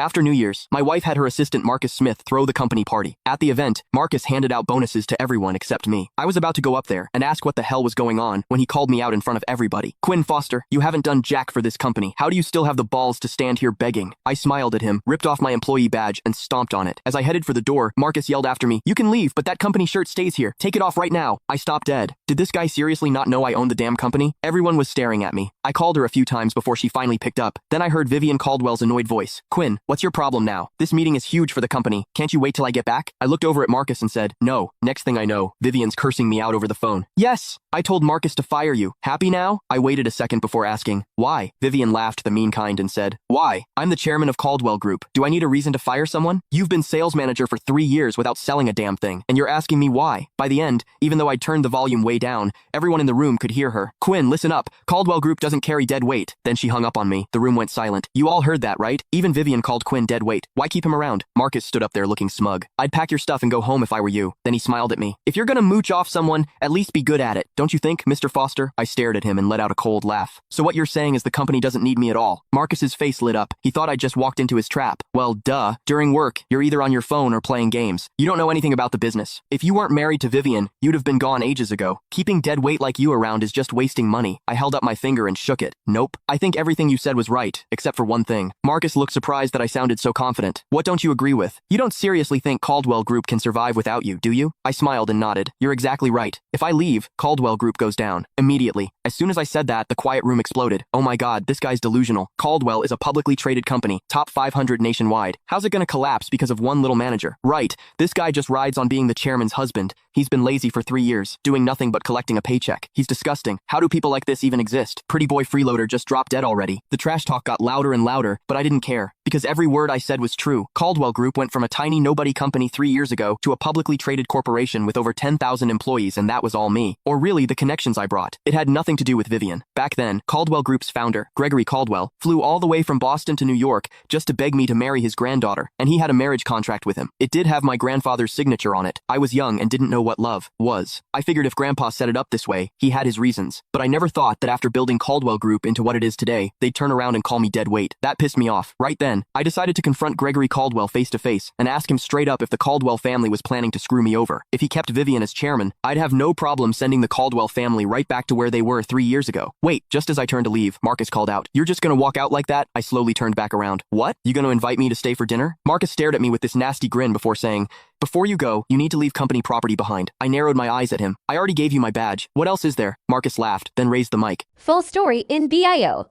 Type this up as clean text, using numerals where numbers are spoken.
After New Year's, my wife had her assistant Marcus Smith throw the company party. At the event, Marcus handed out bonuses to everyone except me. I was about to go up there and ask what the hell was going on when he called me out in front of everybody. "Quinn Foster, you haven't done jack for this company. How do you still have the balls to stand here begging?" I smiled at him, ripped off my employee badge, and stomped on it. As I headed for the door, Marcus yelled after me, "You can leave, but that company shirt stays here. Take it off right now." I stopped dead. Did this guy seriously not know I owned the damn company? Everyone was staring at me. I called her a few times before she finally picked up. Then I heard Vivian Caldwell's annoyed voice. "Quinn, what's your problem now? This meeting is huge for the company. Can't you wait till I get back?" I looked over at Marcus and said, "No." Next thing I know, Vivian's cursing me out over the phone. "Yes, I told Marcus to fire you. Happy now?" I waited a second before asking, "Why?" Vivian laughed the mean kind and said, "Why? I'm the chairman of Caldwell Group. Do I need a reason to fire someone? You've been sales manager for 3 years without selling a damn thing, and you're asking me why." By the end, even though I'd turned the volume way down, everyone in the room could hear her. "Quinn, listen up. Caldwell Group doesn't carry dead weight." Then she hung up on me. The room went silent. "You all heard that, right? Even Vivian called Quinn dead weight. Why keep him around?" Marcus stood up there looking smug. "I'd pack your stuff and go home if I were you." Then he smiled at me. "If you're gonna mooch off someone, at least be good at it. Don't you think, Mr. Foster?" I stared at him and let out a cold laugh. "So what you're saying is the company doesn't need me at all?" Marcus's face lit up. He thought I'd just walked into his trap. "Well, duh. During work, you're either on your phone or playing games. You don't know anything about the business. If you weren't married to Vivian, you'd have been gone ages ago. Keeping dead weight like you around is just wasting money." I held up my finger and shook it. "Nope. I think everything you said was right, except for one thing." Marcus looked surprised that I sounded so confident. "What don't you agree with? You don't seriously think Caldwell Group can survive without you, do you?" I smiled and nodded. "You're exactly right. If I leave, Caldwell Group goes down." Immediately. As soon as I said that, the quiet room exploded. "Oh my god, this guy's delusional. Caldwell is a publicly traded company, top 500 nationwide. How's it gonna collapse because of one little manager?" Right. This guy just rides on being the chairman's husband. He's been lazy for 3 years, doing nothing but collecting a paycheck. He's disgusting. How do people like this even exist? Pretty boy freeloader just dropped dead already. The trash talk got louder and louder, but I didn't care, because every word I said was true. Caldwell Group went from a tiny nobody company 3 years ago to a publicly traded corporation with over 10,000 employees, and that was all me. Or really, the connections I brought. It had nothing to do with Vivian. Back then, Caldwell Group's founder, Gregory Caldwell, flew all the way from Boston to New York just to beg me to marry his granddaughter, and he had a marriage contract with him. It did have my grandfather's signature on it. I was young and didn't know what love was. I figured if Grandpa set it up this way, he had his reasons. But I never thought that after building Caldwell Group into what it is today, they'd turn around and call me dead weight. That pissed me off. Right then, I decided to confront Gregory Caldwell face to face and ask him straight up if the Caldwell family was planning to screw me over. If he kept Vivian as chairman, I'd have no problem sending the Caldwell family right back to where they were 3 years ago. Wait, just as I turned to leave, Marcus called out, "You're just gonna walk out like that?" I slowly turned back around. "What? You gonna invite me to stay for dinner?" Marcus stared at me with this nasty grin before saying, "Before you go, you need to leave company property behind." I narrowed my eyes at him. "I already gave you my badge. What else is there?" Marcus laughed, then raised the mic. Full story in bio.